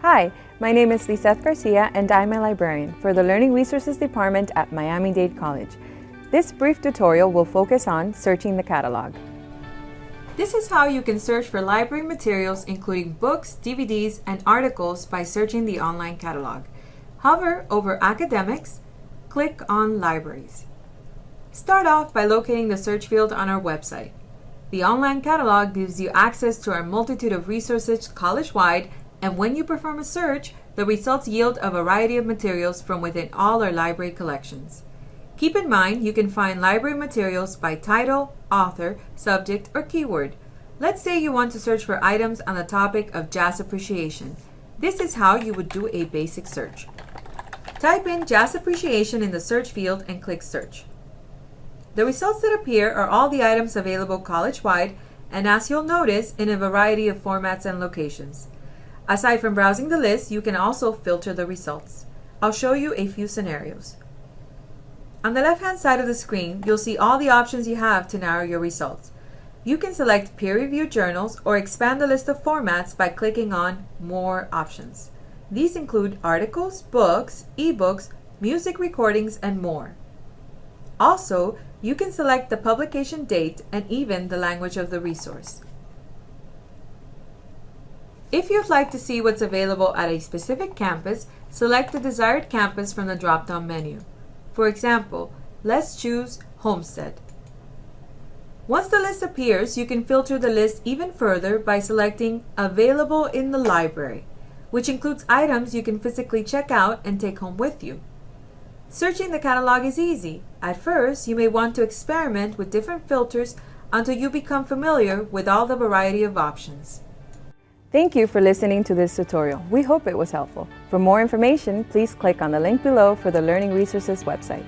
Hi, my name is Liseth Garcia and I'm a librarian for the Learning Resources Department at Miami-Dade College. This brief tutorial will focus on searching the catalog. This is how you can search for library materials including books, DVDs, and articles by searching the online catalog. Hover over Academics, click on Libraries. Start off by locating the search field on our website. The online catalog gives you access to our multitude of resources college-wide, and when you perform a search, the results yield a variety of materials from within all our library collections. Keep in mind you can find library materials by title, author, subject, or keyword. Let's say you want to search for items on the topic of jazz appreciation. This is how you would do a basic search. Type in jazz appreciation in the search field and click search. The results that appear are all the items available college-wide, and as you'll notice, in a variety of formats and locations. Aside from browsing the list, you can also filter the results. I'll show you a few scenarios. On the left-hand side of the screen, you'll see all the options you have to narrow your results. You can select peer-reviewed journals or expand the list of formats by clicking on More Options. These include articles, books, ebooks, music recordings, and more. Also, you can select the publication date and even the language of the resource. If you'd like to see what's available at a specific campus, select the desired campus from the drop-down menu. For example, let's choose Homestead. Once the list appears, you can filter the list even further by selecting Available in the Library, which includes items you can physically check out and take home with you. Searching the catalog is easy. At first, you may want to experiment with different filters until you become familiar with all the variety of options. Thank you for listening to this tutorial. We hope it was helpful. For more information, please click on the link below for the Learning Resources website.